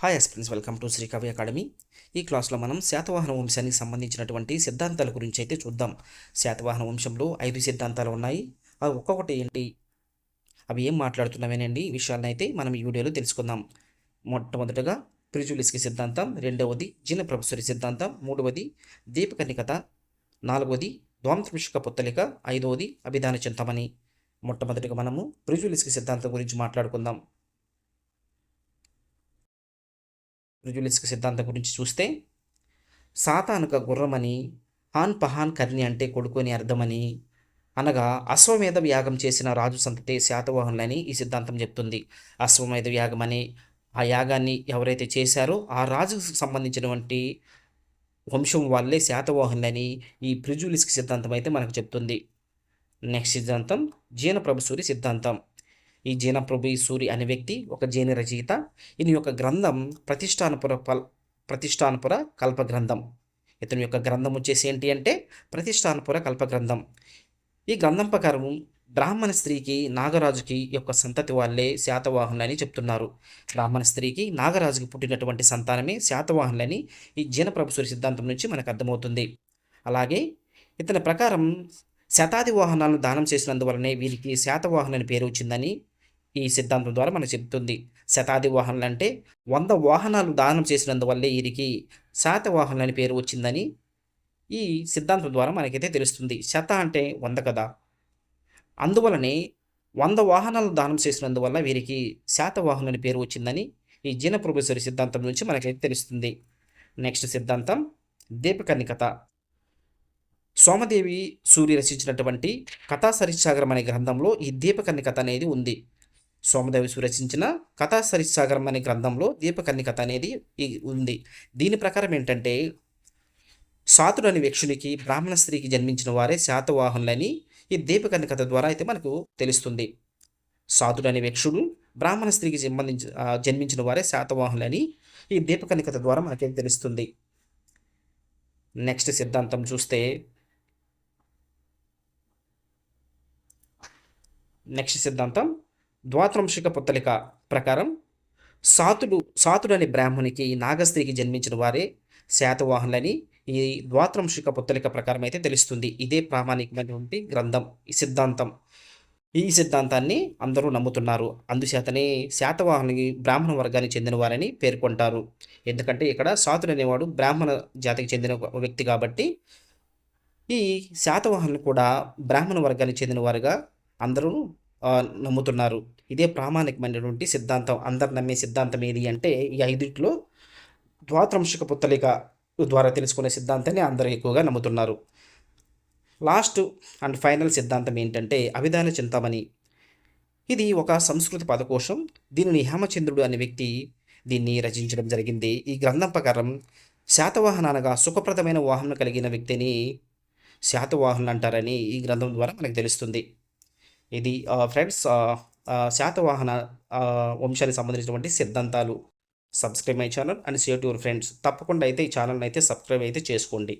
Hi friends, welcome to Shri Kavi academy. ఈ క్లాస్లో మనం శాతవాహన వంశానికి సంబంధించినటువంటి సిద్ధాంతాల గురించి అయితే చూద్దాం. శాతవాహన వంశంలో 5 సిద్ధాంతాలు ఉన్నాయి. అవి ఒక్కొక్కటి ఏంటి, అవి ఏం మాట్లాడుతున్నామేనండి, ఈ విషయాలను అయితే మనం ఈ వీడియోలో తెలుసుకుందాం. మొట్టమొదటగా ప్రిజులిస్కి సిద్ధాంతం, రెండవది జినప్రభుసరి సిద్ధాంతం, మూడవది దీపకనికత, నాలుగవది ద్వాంత్రిషిక పుత్తలిక, ఐదవది అభిధాన చింతమని. మొట్టమొదటిగా మనము ప్రిజులిస్కి సిద్ధాంతం గురించి మాట్లాడుకుందాం. ప్రిజులిస్క్ సిద్ధాంతం గురించి చూస్తే, సాతానుక గుర్రమని, హాన్ పహాన్ కర్ణి అంటే కొడుకు అని అర్థమని, అనగా అశ్వమేధ యాగం చేసిన రాజు సంతతే శాతవాహనులని ఈ సిద్ధాంతం చెప్తుంది. అశ్వమేధ యాగం అని ఆ యాగాన్ని ఎవరైతే చేశారో ఆ రాజుకు సంబంధించినటువంటి వంశం వాళ్ళే శాతవాహనులని ఈ ప్రిజులిస్క్ సిద్ధాంతం అయితే మనకు చెప్తుంది. నెక్స్ట్ సిద్ధాంతం జీనప్రభుసూరి సిద్ధాంతం. ఈ జీనప్రభు సూరి అనే వ్యక్తి ఒక జైన రచయిత. ఈయన యొక్క గ్రంథం ప్రతిష్టానపుర కల్ప గ్రంథం. ఇతని యొక్క గ్రంథం వచ్చేసి ఏంటి అంటే ప్రతిష్టానపుర కల్ప గ్రంథం. ఈ గ్రంథం ప్రకారం బ్రాహ్మణ స్త్రీకి నాగరాజుకి యొక్క సంతతి వాళ్ళే శాతవాహనులని చెప్తున్నారు. బ్రాహ్మణ స్త్రీకి నాగరాజుకి పుట్టినటువంటి సంతానమే శాతవాహనులని ఈ జీనప్రభుసూరి సిద్ధాంతం నుంచి మనకు అర్థమవుతుంది. అలాగే ఇతని ప్రకారం శతాది వాహనాలను దానం చేసినందువలనే వీరికి శాతవాహనులని పేరు వచ్చిందని ఈ సిద్ధాంతం ద్వారా మనకు చెప్తుంది. శతాది వాహనాలు అంటే 100 వాహనాలు దానం చేసినందువల్లే వీరికి శాతవాహనులు అని పేరు వచ్చిందని ఈ సిద్ధాంతం ద్వారా మనకైతే తెలుస్తుంది. శత అంటే 100 కదా, అందువలనే 100 వాహనాలు దానం చేసినందువల్ల వీరికి శాతవాహనులు అని పేరు వచ్చిందని ఈ జీనప్రభుసరి సిద్ధాంతం నుంచి మనకైతే తెలుస్తుంది. నెక్స్ట్ సిద్ధాంతం దీపకనికత. సోమదేవి సూరి రచించినటువంటి కథా సరిసాగరం అనే గ్రంథంలో ఈ దీపకన్నికత అనేది ఉంది. సోమదేవి సూరి రచించిన కథా సరిసాగరం అనే గ్రంథంలో దీపకన్నికత అనేది ఉంది. దీని ప్రకారం ఏంటంటే, సాతుడు అనే వ్యక్షునికి బ్రాహ్మణ స్త్రీకి జన్మించిన వారే శాతవాహనులని ఈ దీపకన్నికత ద్వారా అయితే మనకు తెలుస్తుంది. సాతుడు అనే వ్యక్షుడు బ్రాహ్మణ స్త్రీకి జన్మించిన వారే శాతవాహనులని ఈ దీపకన్నికత ద్వారా మనకేం తెలుస్తుంది. నెక్స్ట్ సిద్ధాంతం చూస్తే, నెక్స్ట్ సిద్ధాంతం ద్వాత్రంశిక పుత్తలిక ప్రకారం సాతుడు అనే బ్రాహ్మణికి నాగస్త్రీకి జన్మించిన వారే శాతవాహనులని ఈ ద్వాత్రంశిక పుత్తలిక ప్రకారం అయితే తెలుస్తుంది. ఇదే ప్రామాణికమైనటువంటి గ్రంథం, ఈ సిద్ధాంతం. ఈ సిద్ధాంతాన్ని అందరూ నమ్ముతున్నారు. అందుచేతనే శాతవాహనుని బ్రాహ్మణ వర్గానికి చెందిన వారని పేర్కొంటారు. ఎందుకంటే ఇక్కడ సాతుడు అనేవాడు బ్రాహ్మణ జాతికి చెందిన వ్యక్తి కాబట్టి ఈ శాతవాహనులు కూడా బ్రాహ్మణ వర్గానికి చెందిన వారుగా అందరూ నమ్ముతున్నారు. ఇదే ప్రామాణికమైనటువంటి సిద్ధాంతం. అందరు నమ్మే సిద్ధాంతం ఏది అంటే ఈ 5లో ద్వాత్రంశిక పుత్తలిక ద్వారా తెలుసుకునే సిద్ధాంతాన్ని అందరూ ఎక్కువగా నమ్ముతున్నారు. లాస్ట్ అండ్ ఫైనల్ సిద్ధాంతం ఏంటంటే అభిధాన చింతామణి. ఇది ఒక సంస్కృత పదకోశం. దీనిని హేమచంద్రుడు అనే వ్యక్తి దీన్ని రచించడం జరిగింది. ఈ గ్రంథం ప్రకారం శాతవాహన అనగా సుఖప్రదమైన వాహనం కలిగిన వ్యక్తిని శాతవాహనులు అంటారని ఈ గ్రంథం ద్వారా మనకు తెలుస్తుంది. ఇది ఫ్రెండ్స్ శాతవాహన వంశానికి సంబంధించినటువంటి సిద్ధాంతాలు. Subscribe my channel and share to your friends. తప్పకుండా అయితే ఈ ఛానల్ని అయితే సబ్స్క్రైబ్ అయితే చేసుకోండి.